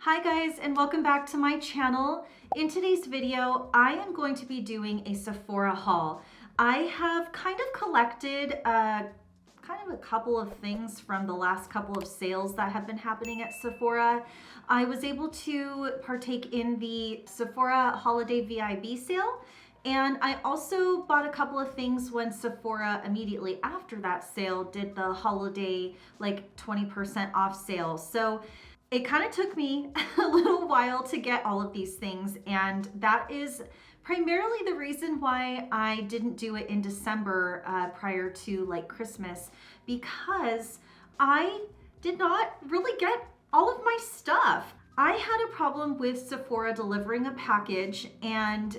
Hi guys, and welcome back to my channel. In today's video, I am going to be doing a Sephora haul. I have kind of collected a couple of things from the last couple of sales that have been happening at Sephora. I was able to partake in the Sephora Holiday VIB sale, and I also bought a couple of things when Sephora immediately after that sale did the holiday like 20% off sale. So it kind of took me a little while to get all of these things, and that is primarily the reason why I didn't do it in December prior to like Christmas, because I did not really get all of my stuff. I had a problem with Sephora delivering a package and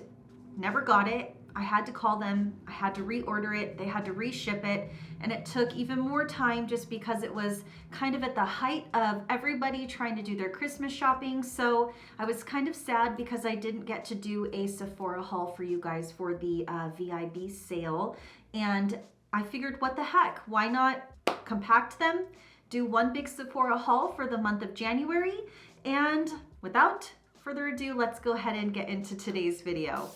never got it. I had to call them, I had to reorder it, they had to reship it, and it took even more time just because it was kind of at the height of everybody trying to do their Christmas shopping. So I was kind of sad because I didn't get to do a Sephora haul for you guys for the VIB sale. And I figured, what the heck, why not compact them, do one big Sephora haul for the month of January. And without further ado, let's go ahead and get into today's video.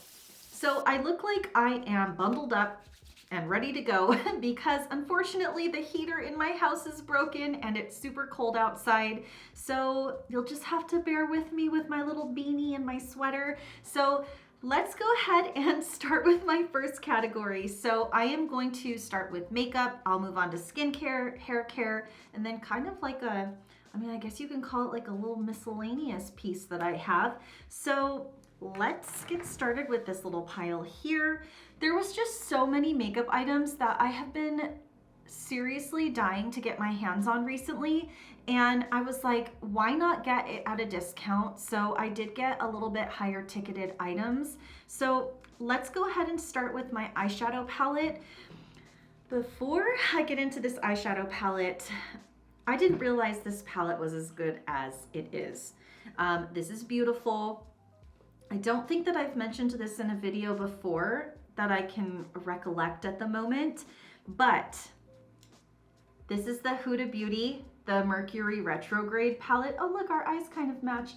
So I look like I am bundled up and ready to go because unfortunately the heater in my house is broken and it's super cold outside. So you'll just have to bear with me with my little beanie and my sweater. So let's go ahead and start with my first category. So I am going to start with makeup. I'll move on to skincare, hair care, and then kind of like a, I guess you can call it like a little miscellaneous piece that I have. So let's get started with this little pile here. There was just so many makeup items that I have been seriously dying to get my hands on recently, and I was like, why not get it at a discount? So I did get a little bit higher ticketed items. So let's go ahead and start with my eyeshadow palette. Before I get into this eyeshadow palette, I didn't realize this palette was as good as it is. This is beautiful. I don't think that I've mentioned this in a video before that I can recollect at the moment, but this is the Huda Beauty, the Mercury Retrograde palette. Oh look, our eyes kind of match.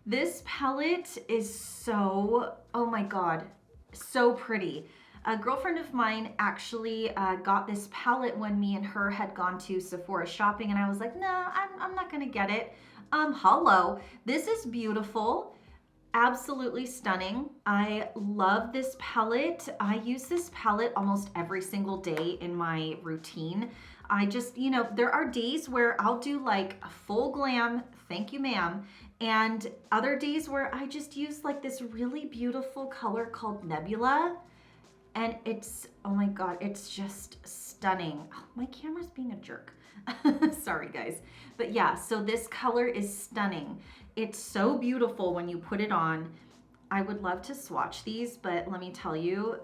This palette is so, oh my God, so pretty. A girlfriend of mine actually got this palette when me and her had gone to Sephora shopping, and I was like, nah, I'm not gonna get it. Hello, this is beautiful. Absolutely stunning. I love this palette. I use this palette almost every single day in my routine. I just, you know, there are days where I'll do like a full glam, thank you ma'am, and other days where I just use like this really beautiful color called Nebula, and it's, oh my God, it's just stunning. Oh, my camera's being a jerk. Sorry guys. But yeah, so this color is stunning. It's so beautiful when you put it on. I would love to swatch these, but let me tell you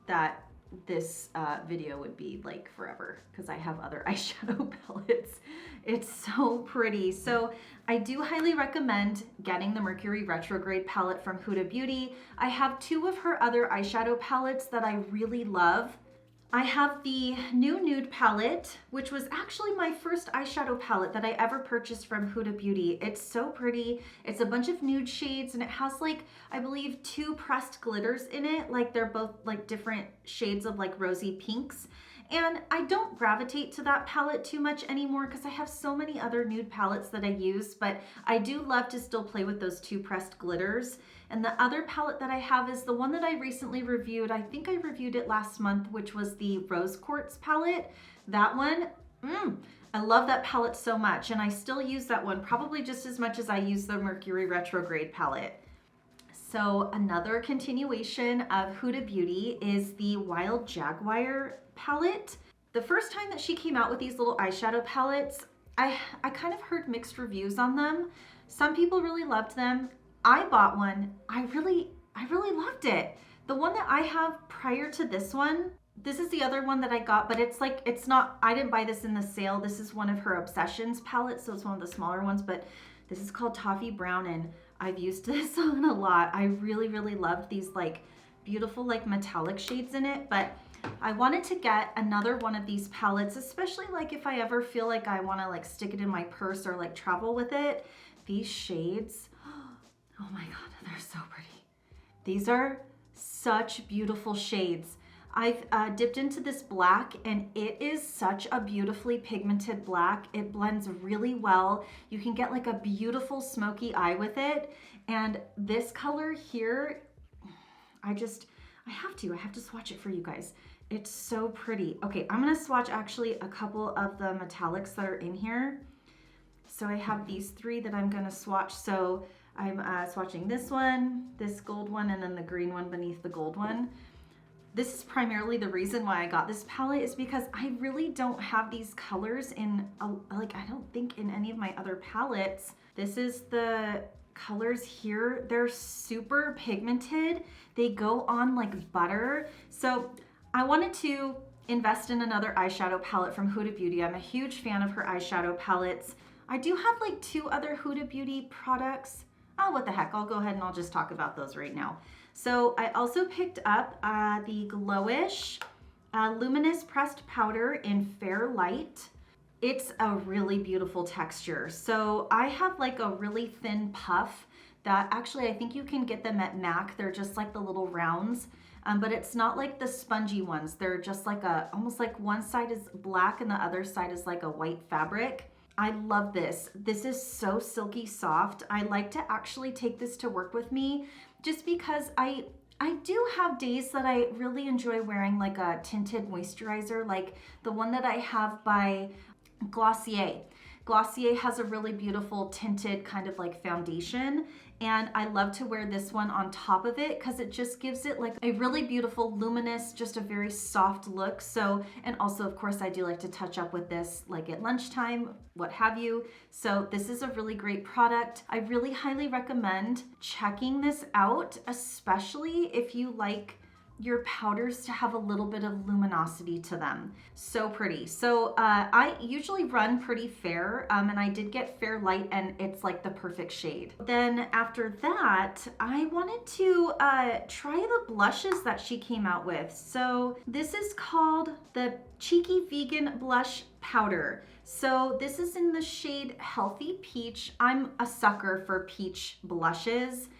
that this video would be like forever because I have other eyeshadow palettes. It's so pretty. So I do highly recommend getting the Mercury Retrograde palette from Huda Beauty. I have two of her other eyeshadow palettes that I really love. I have the new nude palette, which was actually my first eyeshadow palette that I ever purchased from Huda Beauty. It's so pretty. It's a bunch of nude shades, and it has like, I believe, 2 pressed glitters in it. Like they're both like different shades of like rosy pinks. And I don't gravitate to that palette too much anymore because I have so many other nude palettes that I use, but I do love to still play with those 2 pressed glitters. And the other palette that I have is the one that I recently reviewed. I think I reviewed it last month, which was the Rose Quartz palette. That one, I love that palette so much, and I still use that one probably just as much as I use the Mercury Retrograde palette. So another continuation of Huda Beauty is the Wild Jaguar palette. The first time that she came out with these little eyeshadow palettes, I kind of heard mixed reviews on them. Some people really loved them. I bought one. I really loved it. The one that I have prior to this one, this is the other one that I got, but it's like, it's not, I didn't buy this in the sale. This is one of her Obsessions palettes, so it's one of the smaller ones, but this is called Toffee Brown, and I've used this on a lot. I really loved these like beautiful like metallic shades in it, but I wanted to get another one of these palettes, especially like if I ever feel like I want to like stick it in my purse or like travel with it, These shades, oh my God, they're so pretty. These are such beautiful shades. I've dipped into this black and it is such a beautifully pigmented black. It blends really well. You can get like a beautiful smoky eye with it. And this color here, I have to swatch it for you guys. It's so pretty. Okay, I'm gonna swatch actually a couple of the metallics that are in here. So I have these three that I'm gonna swatch. So I'm swatching this one, this gold one, and then the green one beneath the gold one. This is primarily the reason why I got this palette, is because I really don't have these colors in, I don't think in any of my other palettes. This is the colors here. They're super pigmented. They go on like butter. So I wanted to invest in another eyeshadow palette from Huda Beauty. I'm a huge fan of her eyeshadow palettes. I do have like 2 other Huda Beauty products. Oh, what the heck, I'll go ahead and I'll just talk about those right now. So I also picked up the GloWish Luminous Pressed Powder in Fair Light. It's a really beautiful texture. So I have like a really thin puff that actually I think you can get them at MAC. They're just like the little rounds, but it's not like the spongy ones. They're just like almost like one side is black and the other side is like a white fabric. I love this. This is so silky soft. I like to actually take this to work with me just because I do have days that I really enjoy wearing like a tinted moisturizer, like the one that I have by Glossier. Glossier has a really beautiful tinted kind of like foundation, and I love to wear this one on top of it because it just gives it like a really beautiful luminous, just a very soft look. So, and also of course I do like to touch up with this like at lunchtime, what have you. So this is a really great product. I really highly recommend checking this out, especially if you like your powders to have a little bit of luminosity to them. So pretty. So I usually run pretty fair, and I did get Fair Light, and it's like the perfect shade. Then after that, I wanted to try the blushes that she came out with. So this is called the Cheeky Vegan Blush Powder. So this is in the shade Healthy Peach. I'm a sucker for peach blushes.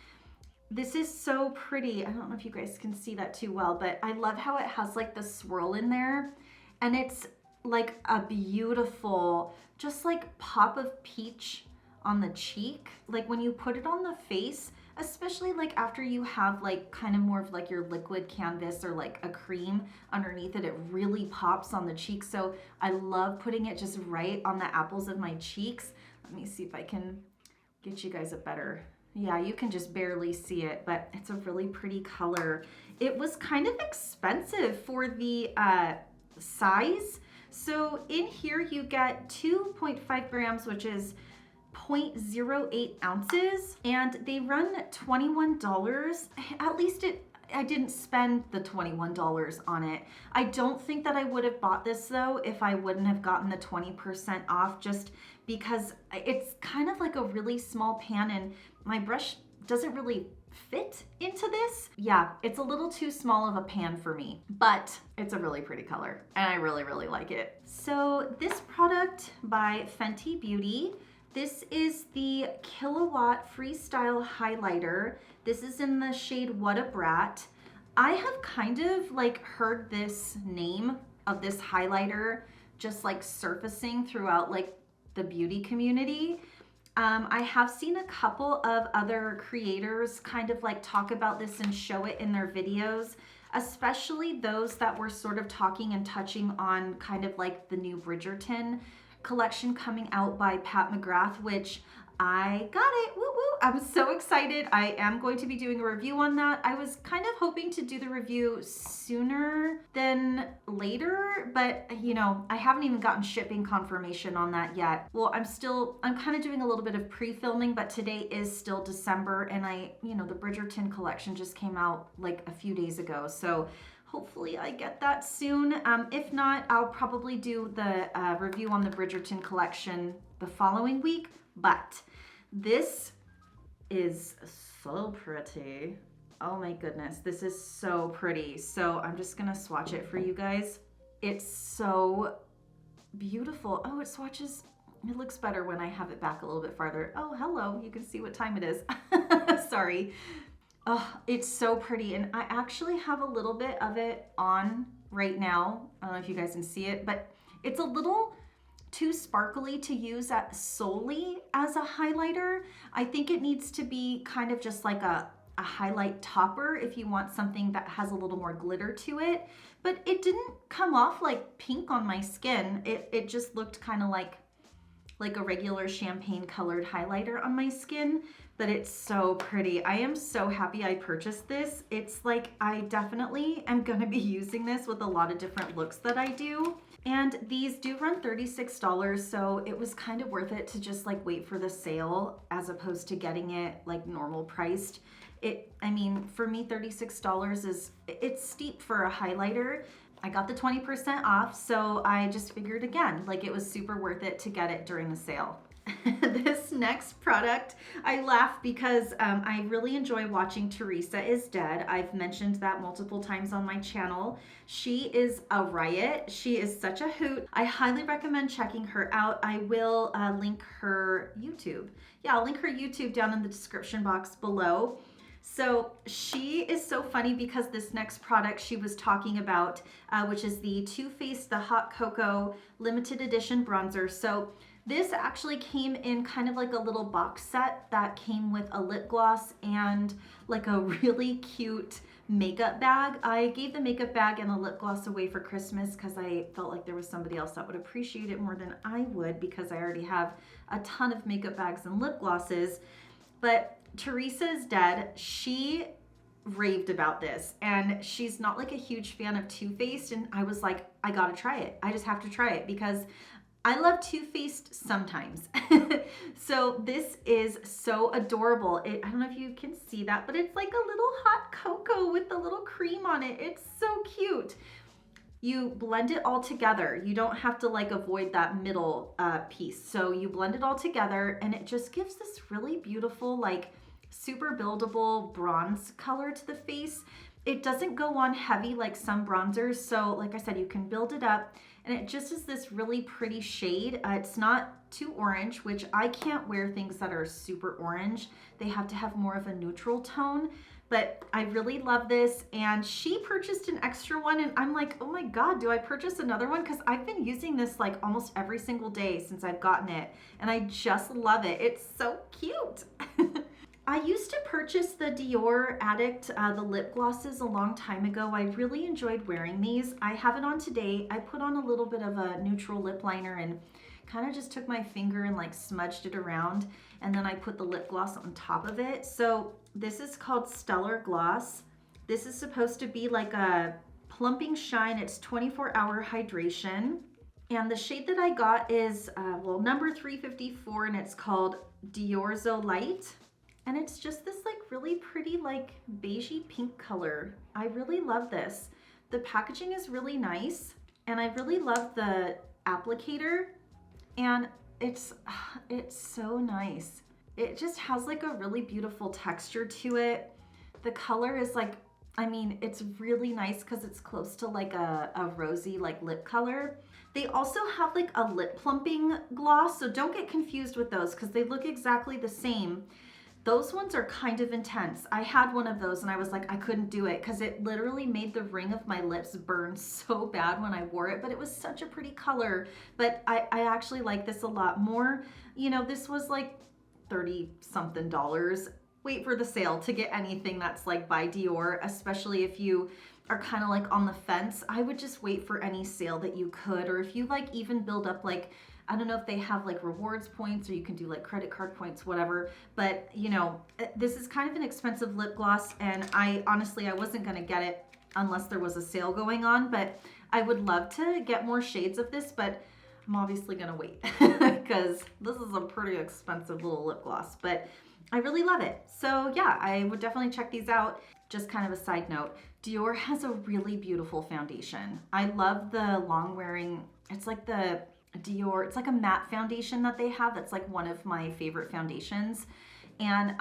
This is so pretty. I don't know if you guys can see that too well, but I love how it has like the swirl in there, and it's like a beautiful, just like pop of peach on the cheek. Like when you put it on the face, especially like after you have like kind of more of like your liquid canvas or like a cream underneath it, it really pops on the cheek. So I love putting it just right on the apples of my cheeks. Let me see if I can get you guys a better. Yeah, you can just barely see it, but it's a really pretty color. It was kind of expensive for the size. So in here you get 2.5 grams, which is 0.08 ounces, and they run $21. At least I didn't spend the $21 on it. I don't think that I would have bought this though if I wouldn't have gotten the 20% off, just because it's kind of like a really small pan and my brush doesn't really fit into this. Yeah, it's a little too small of a pan for me, but it's a really pretty color and I really, really like it. So this product by Fenty Beauty, this is the Killawatt Freestyle Highlighter. This is in the shade Wattabrat. I have kind of like heard this name of this highlighter just like surfacing throughout like the beauty community. I have seen a couple of other creators kind of like talk about this and show it in their videos, especially those that were sort of talking and touching on kind of like the new Bridgerton collection coming out by Pat McGrath, which I got it. Woo woo. I'm so excited. I am going to be doing a review on that. I was kind of hoping to do the review sooner than later, but you know, I haven't even gotten shipping confirmation on that yet. Well, I'm kind of doing a little bit of pre-filming, but today is still December, and the Bridgerton collection just came out like a few days ago. So hopefully I get that soon. If not, I'll probably do the review on the Bridgerton collection the following week. But this is so pretty. Oh my goodness, this is so pretty. So I'm just gonna swatch it for you guys. It's so beautiful. Oh, it swatches it looks better when I have it back a little bit farther. Oh, hello, you can see what time it is. Sorry. Oh, it's so pretty. And I actually have a little bit of it on right now. I don't know if you guys can see it, but it's a little too sparkly to use solely as a highlighter. I think it needs to be kind of just like a highlight topper if you want something that has a little more glitter to it. But it didn't come off like pink on my skin. It just looked kind of like a regular champagne colored highlighter on my skin, but it's so pretty. I am so happy I purchased this. It's like, I definitely am gonna be using this with a lot of different looks that I do. And these do run $36, so it was kind of worth it to just like wait for the sale as opposed to getting it like normal priced. I mean, for me, $36 it's steep for a highlighter. I got the 20% off, so I just figured again, like it was super worth it to get it during the sale. This next product, I laugh because I really enjoy watching Teresa is Dead. I've mentioned that multiple times on my channel. She is a riot. She is such a hoot. I highly recommend checking her out. I will link her YouTube. Yeah, I'll link her YouTube down in the description box below. So she is so funny because this next product she was talking about, which is the Too Faced The Hot Cocoa Limited Edition Bronzer. So this actually came in kind of like a little box set that came with a lip gloss and like a really cute makeup bag. I gave the makeup bag and the lip gloss away for Christmas because I felt like there was somebody else that would appreciate it more than I would, because I already have a ton of makeup bags and lip glosses. But Teresa is Dead, she raved about this, and she's not like a huge fan of Too Faced, and I was like, I gotta try it. I just have to try it because I love Too Faced sometimes. So this is so adorable. I don't know if you can see that, but it's like a little hot cocoa with a little cream on it. It's so cute. You blend it all together. You don't have to like avoid that middle piece. So you blend it all together and it just gives this really beautiful, like super buildable bronze color to the face. It doesn't go on heavy like some bronzers. So like I said, you can build it up and it just is this really pretty shade. It's not too orange, which I can't wear things that are super orange. They have to have more of a neutral tone. But I really love this, and she purchased an extra one, and I'm like, oh my God, do I purchase another one? Because I've been using this like almost every single day since I've gotten it, and I just love it. It's so cute. I used to purchase the Dior Addict, the lip glosses a long time ago. I really enjoyed wearing these. I have it on today. I put on a little bit of a neutral lip liner and kind of just took my finger and like smudged it around, and then I put the lip gloss on top of it. So this is called Stellar Gloss. This is supposed to be like a plumping shine. It's 24-hour hydration. And the shade that I got is, well, number 354, and it's called Diorsolight. And it's just this like really pretty like beigey pink color. I really love this. The packaging is really nice, and I really love the applicator, and it's so nice. It just has like a really beautiful texture to it. The color is like, I mean, it's really nice because it's close to like a rosy like lip color. They also have like a lip plumping gloss, so don't get confused with those because they look exactly the same. Those ones are kind of intense. I had one of those and I was like, I couldn't do it because it literally made the ring of my lips burn so bad when I wore it, but it was such a pretty color. But I actually like this a lot more. You know, this was like $30-something. Wait for the sale to get anything that's like by Dior, especially if you are kind of like on the fence. I would just wait for any sale that you could, or if you like even build up like, I don't know if they have like rewards points, or you can do like credit card points, whatever. But you know, this is kind of an expensive lip gloss, and I honestly wasn't gonna get it unless there was a sale going on, but I would love to get more shades of this, but I'm obviously gonna wait because this is a pretty expensive little lip gloss, but I really love it. So yeah, I would definitely check these out. Just kind of a side note, Dior has a really beautiful foundation. I love the long wearing, it's like the Dior, it's like a matte foundation that they have. That's like one of my favorite foundations. And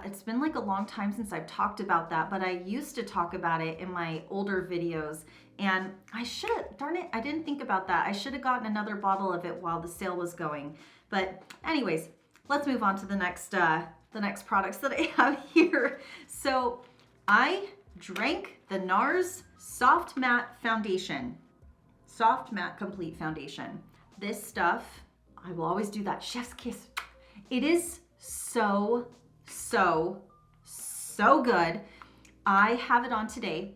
it's been like a long time since I've talked about that, but I used to talk about it in my older videos, and darn it, I didn't think about that. I should have gotten another bottle of it while the sale was going. But anyways, let's move on to the next products that I have here. So I drank the NARS Soft Matte Foundation. Soft Matte Complete Foundation. This stuff, I will always do that chef's kiss. It is so good. I have it on today.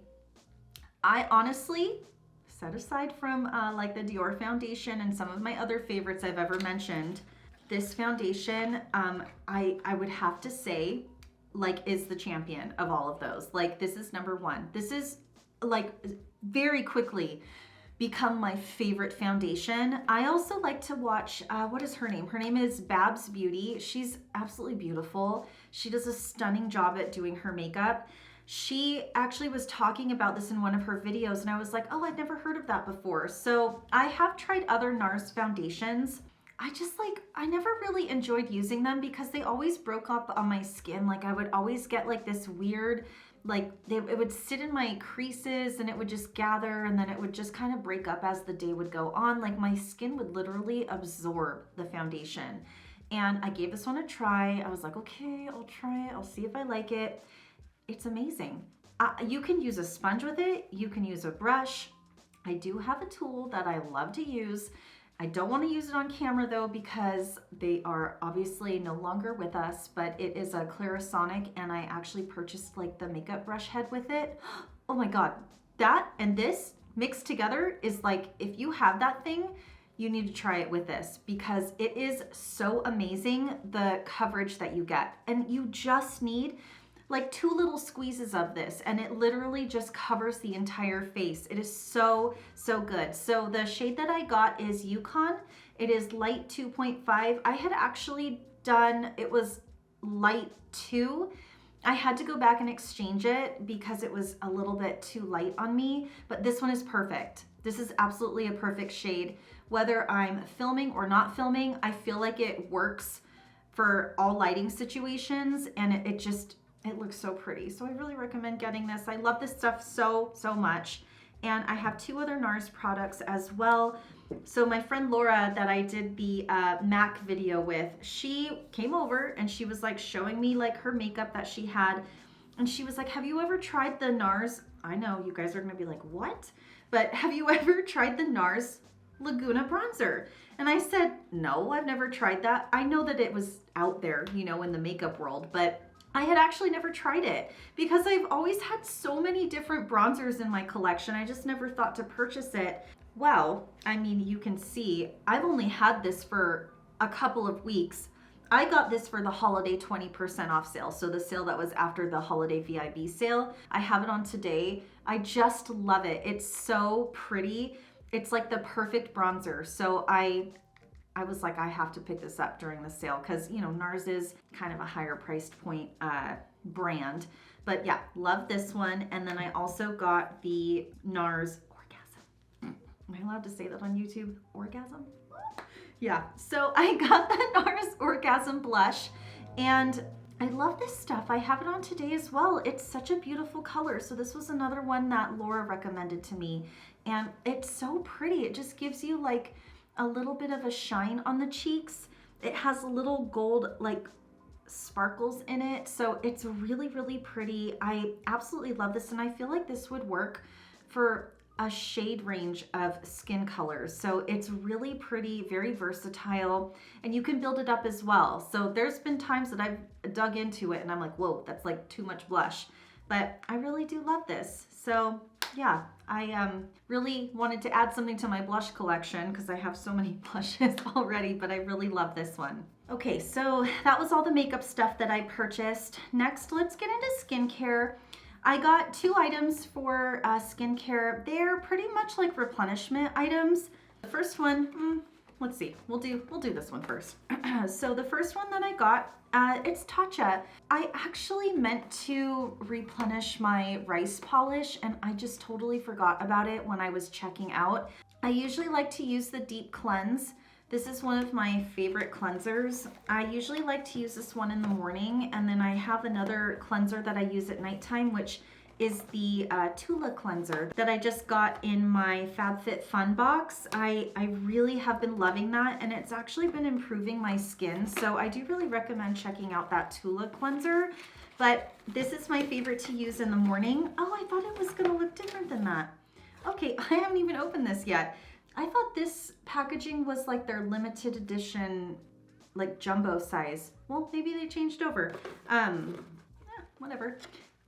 I honestly, set aside from like the Dior foundation and some of my other favorites I've ever mentioned, this foundation, I would have to say, like, is the champion of all of those. Like, this is number one. This is like very quickly become my favorite foundation. I also like to watch, what is her name? Her name is Babs Beauty. She's absolutely beautiful. She does a stunning job at doing her makeup. She actually was talking about this in one of her videos, and I was like, oh, I'd never heard of that before. So I have tried other NARS foundations. I never really enjoyed using them because they always broke up on my skin. Like, I would always get like this weird, like it would sit in my creases and it would just gather, and then it would just kind of break up as the day would go on. Like, my skin would literally absorb the foundation. And I gave this one a try. I was like, okay, I'll try it. I'll see if I like it. It's amazing. You can use a sponge with it. You can use a brush. I do have a tool that I love to use. I don't want to use it on camera though, because they are obviously no longer with us, but it is a Kérastase, and I actually purchased like the makeup brush head with it. Oh my God, that and this mixed together is like, if you have that thing, you need to try it with this, because it is so amazing, the coverage that you get. And you just need like 2 little squeezes of this, and it literally just covers the entire face. It is so good. So the shade that I got is Yukon. It is light 2.5. I had actually done, it was light 2. I had to go back and exchange it because it was a little bit too light on me, but this one is perfect. This is absolutely a perfect shade. Whether I'm filming or not filming, I feel like it works for all lighting situations, and it looks so pretty. So I really recommend getting this. I love this stuff so much. And I have 2 other NARS products as well. So my friend Laura that I did the MAC video with, she came over and she was like showing me like her makeup that she had. And she was like, have you ever tried the NARS? I know you guys are gonna be like, what? But have you ever tried the NARS Laguna bronzer? And I said, no, I've never tried that. I know that it was out there, you know, in the makeup world, but I had actually never tried it because I've always had so many different bronzers in my collection. I just never thought to purchase it. Well, I mean, you can see I've only had this for a couple of weeks. I got this for the holiday 20% off sale. So the sale that was after the holiday VIB sale. I have it on today. I just love it. It's so pretty. It's like the perfect bronzer. So I was like, I have to pick this up during the sale because, you know, NARS is kind of a higher priced point brand. But yeah, love this one. And then I also got the NARS Orgasm. Am I allowed to say that on YouTube? Orgasm? Yeah, so I got the NARS Orgasm blush, and I love this stuff. I have it on today as well. It's such a beautiful color. So this was another one that Laura recommended to me, and it's so pretty. It just gives you like a little bit of a shine on the cheeks. It has little gold like sparkles in it, so it's really pretty. I absolutely love this, and I feel like this would work for a shade range of skin colors. So it's really pretty, very versatile, and you can build it up as well. So there's been times that I've dug into it and I'm like, whoa, that's like too much blush, but I really do love this. So yeah, I really wanted to add something to my blush collection because I have so many blushes already, but I really love this one. Okay, so that was all the makeup stuff that I purchased. Next, let's get into skincare. I got 2 items for skincare. They're pretty much like replenishment items. The first one, let's see, we'll do this one first. So the first one that I got, it's Tatcha. I actually meant to replenish my rice polish, and I just totally forgot about it when I was checking out. I usually like to use the deep cleanse. This is one of my favorite cleansers. I usually like to use this one in the morning, and then I have another cleanser that I use at nighttime, which is the Tula cleanser that I just got in my FabFitFun box. I really have been loving that, and it's actually been improving my skin. So I do really recommend checking out that Tula cleanser. But this is my favorite to use in the morning. Oh, I thought it was gonna look different than that. Okay, I haven't even opened this yet. I thought this packaging was like their limited edition, like jumbo size. Well, maybe they changed over. Whatever.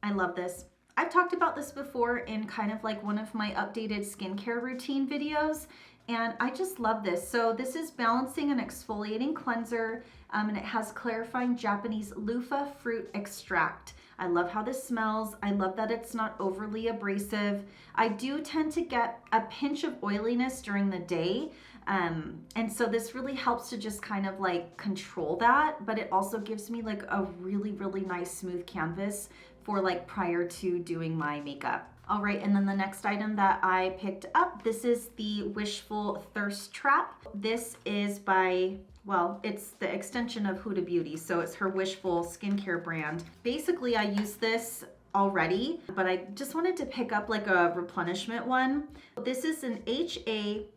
I love this. I've talked about this before in kind of like one of my updated skincare routine videos, and I just love this. So this is Balancing and Exfoliating Cleanser, and it has clarifying Japanese loofah fruit extract. I love how this smells. I love that it's not overly abrasive. I do tend to get a pinch of oiliness during the day, and so this really helps to just kind of like control that, but it also gives me like a really, really nice smooth canvas for like prior to doing my makeup. All right, and then the next item that I picked up, this is the Wishful Thirst Trap. This is by, well, it's the extension of Huda Beauty, so it's her Wishful skincare brand. Basically, I use this already, but I just wanted to pick up like a replenishment one. This is an HA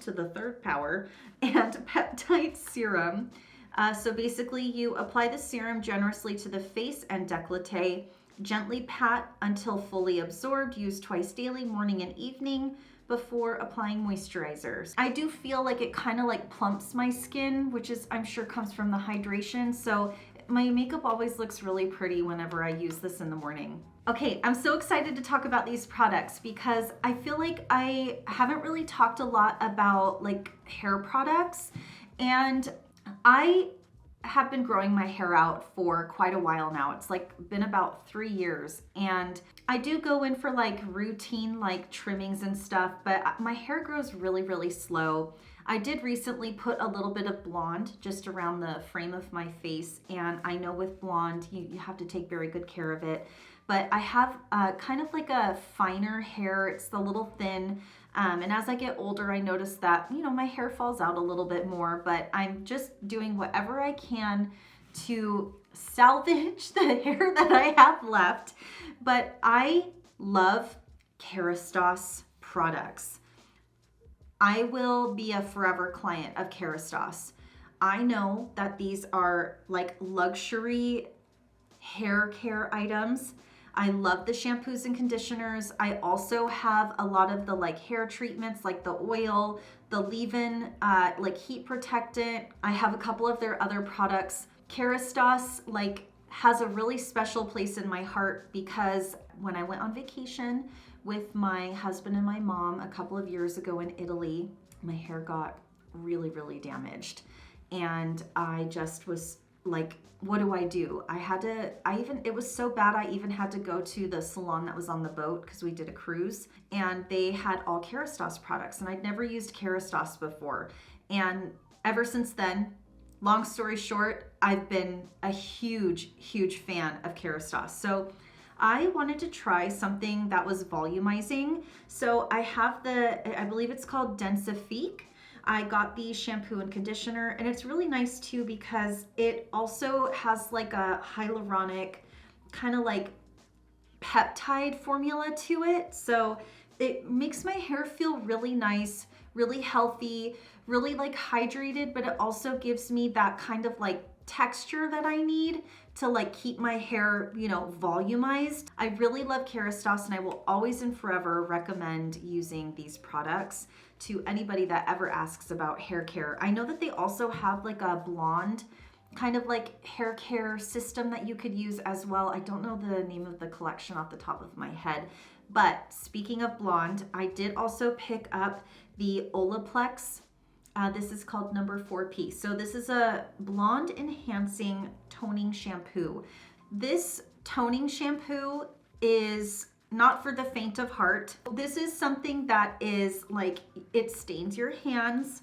to the third power and peptide serum. So basically you apply the serum generously to the face and décolleté, gently pat until fully absorbed, use twice daily, morning and evening, before applying moisturizers. I do feel like it kind of like plumps my skin, which is, I'm sure comes from the hydration. So my makeup always looks really pretty whenever I use this in the morning. Okay, I'm so excited to talk about these products because I feel like I haven't really talked a lot about like hair products, and I have been growing my hair out for quite a while now. It's like been about 3 years, and I do go in for like routine like trimmings and stuff, but my hair grows really, really slow. I did recently put a little bit of blonde just around the frame of my face, and I know with blonde you have to take very good care of it, but I have kind of like a finer hair. It's a little thin. And as I get older, I notice that, you know, my hair falls out a little bit more, but I'm just doing whatever I can to salvage the hair that I have left. But I love Kérastase products. I will be a forever client of Kérastase. I know that these are like luxury hair care items. I love the shampoos and conditioners. I also have a lot of the like hair treatments, like the oil, the leave-in, like heat protectant. I have a couple of their other products. Kérastase like has a really special place in my heart because when I went on vacation with my husband and my mom a couple of years ago in Italy, my hair got really, really damaged. And I just was like, what do I do? It was so bad I even had to go to the salon that was on the boat because we did a cruise, and they had all Kérastase products, and I'd never used Kérastase before. And ever since then, long story short, I've been a huge, huge fan of Kérastase. So I wanted to try something that was volumizing. So I have I believe it's called Densifique. I got the shampoo and conditioner, and it's really nice too because it also has like a hyaluronic kind of like peptide formula to it. So it makes my hair feel really nice, really healthy, really like hydrated, but it also gives me that kind of like texture that I need to like keep my hair, you know, volumized. I really love Kérastase, and I will always and forever recommend using these products to anybody that ever asks about hair care. I know that they also have like a blonde kind of like hair care system that you could use as well. I don't know the name of the collection off the top of my head, but speaking of blonde, I did also pick up the Olaplex. This is called number 4P. So this is a blonde enhancing toning shampoo. This toning shampoo is not for the faint of heart. This is something that is like, it stains your hands.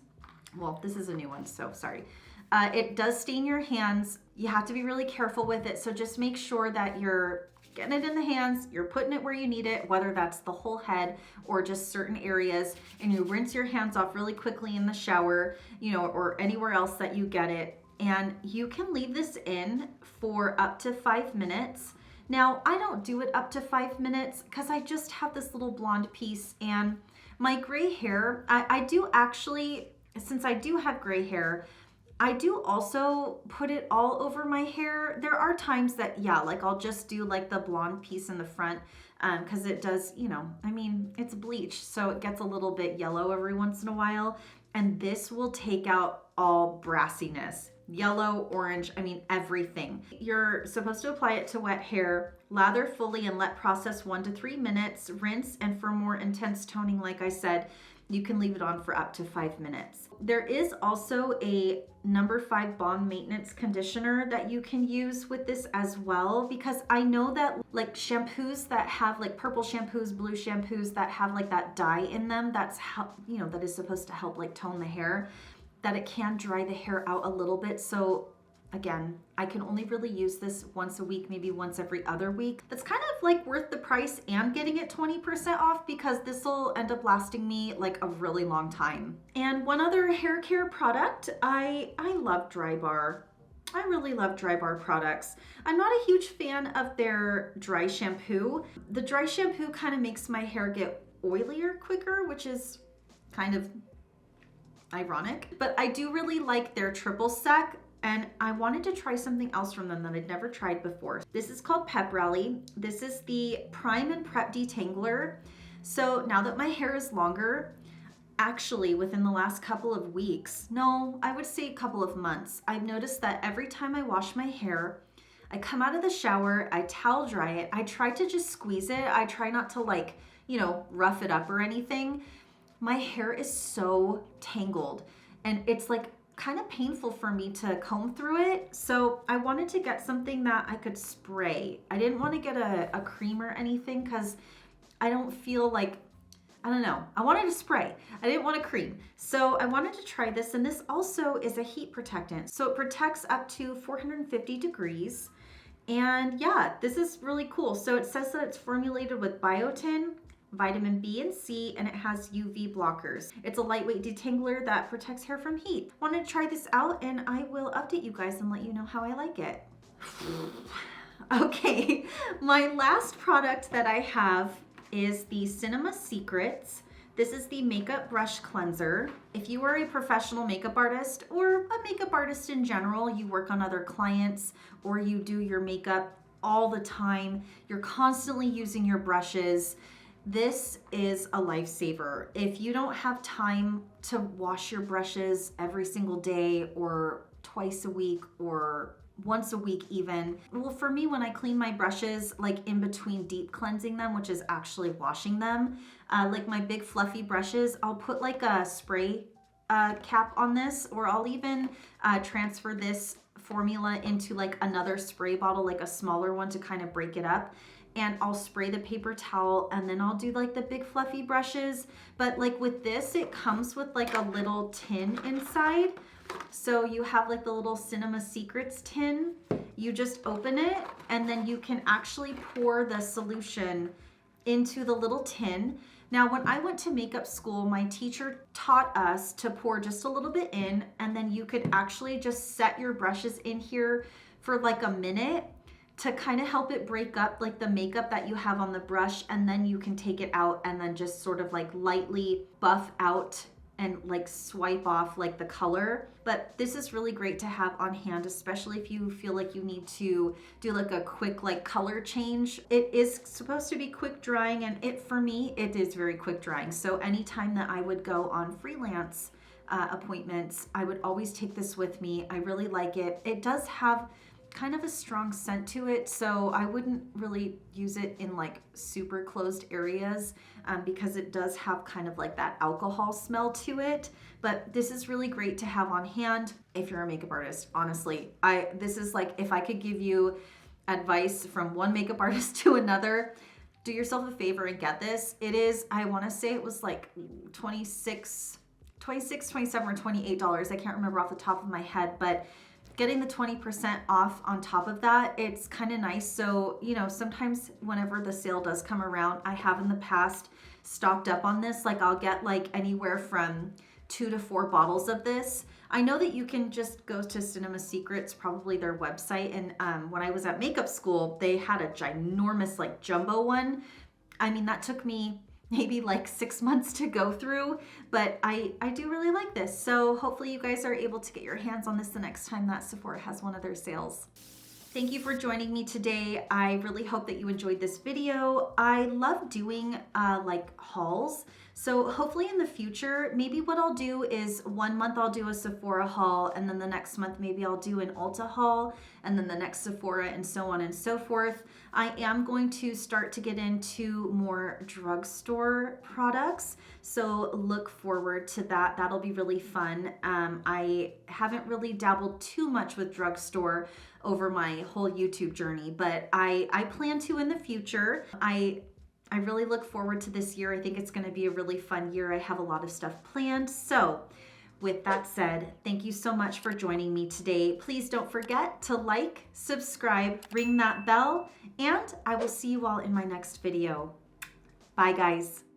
Well, this is a new one, so sorry. It does stain your hands. You have to be really careful with it. So just make sure that you're getting it in the hands, you're putting it where you need it, whether that's the whole head or just certain areas, and you rinse your hands off really quickly in the shower, you know, or anywhere else that you get it. And you can leave this in for up to 5 minutes. Now, I don't do it up to 5 minutes because I just have this little blonde piece, and my gray hair, I do actually, since I do have gray hair, I do also put it all over my hair. There are times that, yeah, like I'll just do like the blonde piece in the front because it does, you know, I mean, it's bleach, so it gets a little bit yellow every once in a while. And this will take out all brassiness, yellow, orange, I mean, everything. You're supposed to apply it to wet hair, lather fully and let process 1 to 3 minutes, rinse, and for more intense toning, like I said, you can leave it on for up to 5 minutes. There is also a number 5 bond maintenance conditioner that you can use with this as well, because I know that like shampoos that have like purple shampoos, blue shampoos that have like that dye in them, that's how, you know, that is supposed to help like tone the hair, that it can dry the hair out a little bit. So again, I can only really use this once a week, maybe once every other week. That's kind of like worth the price and getting it 20% off because this will end up lasting me like a really long time. And one other hair care product, I love Drybar. I really love Drybar products. I'm not a huge fan of their dry shampoo. The dry shampoo kind of makes my hair get oilier quicker, which is kind of ironic, but I do really like their triple sec. And I wanted to try something else from them that I'd never tried before. This is called Pep Rally. This is the Prime and Prep Detangler. So now that my hair is longer, actually within the last couple of weeks, no, I would say a couple of months, I've noticed that every time I wash my hair, I come out of the shower, I towel dry it, I try to just squeeze it. I try not to like, you know, rough it up or anything. My hair is so tangled and it's like kind of painful for me to comb through it. So I wanted to get something that I could spray. I didn't want to get a cream or anything because I don't feel like, I don't know. I wanted to spray. I didn't want a cream. So I wanted to try this, and this also is a heat protectant. So it protects up to 450 degrees. And yeah, this is really cool. So it says that it's formulated with biotin, vitamin B and C, and it has UV blockers. It's a lightweight detangler that protects hair from heat. Wanted to try this out, and I will update you guys and let you know how I like it. Okay, my last product that I have is the Cinema Secrets. This is the makeup brush cleanser. If you are a professional makeup artist or a makeup artist in general, you work on other clients or you do your makeup all the time, you're constantly using your brushes, this is a lifesaver. If you don't have time to wash your brushes every single day or twice a week or once a week even. Well, for me, when I clean my brushes, like in between deep cleansing them, which is actually washing them, like my big fluffy brushes, I'll put like a spray cap on this, or I'll even transfer this formula into like another spray bottle, like a smaller one to kind of break it up. And I'll spray the paper towel and then I'll do like the big fluffy brushes. But like with this, it comes with like a little tin inside. So you have like the little Cinema Secrets tin. You just open it and then you can actually pour the solution into the little tin. Now, when I went to makeup school, my teacher taught us to pour just a little bit in, and then you could actually just set your brushes in here for like a minute to kind of help it break up like the makeup that you have on the brush, and then you can take it out and then just sort of like lightly buff out and like swipe off like the color. But this is really great to have on hand, especially if you feel like you need to do like a quick like color change. It is supposed to be quick drying, and for me, it is very quick drying. So anytime that I would go on freelance appointments, I would always take this with me. I really like it. It does have kind of a strong scent to it, so I wouldn't really use it in like super closed areas because it does have kind of like that alcohol smell to it. But this is really great to have on hand if you're a makeup artist. Honestly, this is like, if I could give you advice from one makeup artist to another, do yourself a favor and get this. It is, I want to say it was like $26, $27 or $28. I can't remember off the top of my head, but getting the 20% off on top of that, it's kind of nice. So, you know, sometimes whenever the sale does come around, I have in the past stocked up on this. Like I'll get like anywhere from 2 to 4 bottles of this. I know that you can just go to Cinema Secrets, probably their website. And when I was at makeup school, they had a ginormous like jumbo one. I mean, that took me maybe like 6 months to go through, but I do really like this. So hopefully you guys are able to get your hands on this the next time that Sephora has one of their sales. Thank you for joining me today. I really hope that you enjoyed this video. I love doing like hauls. So hopefully in the future, maybe what I'll do is 1 month I'll do a Sephora haul, and then the next month maybe I'll do an Ulta haul, and then the next Sephora, and so on and so forth. I am going to start to get into more drugstore products, so look forward to that. That'll be really fun. I haven't really dabbled too much with drugstore over my whole YouTube journey, but I plan to in the future. I really look forward to this year. I think it's going to be a really fun year. I have a lot of stuff planned. So with that said, thank you so much for joining me today. Please don't forget to like, subscribe, ring that bell, and I will see you all in my next video. Bye, guys.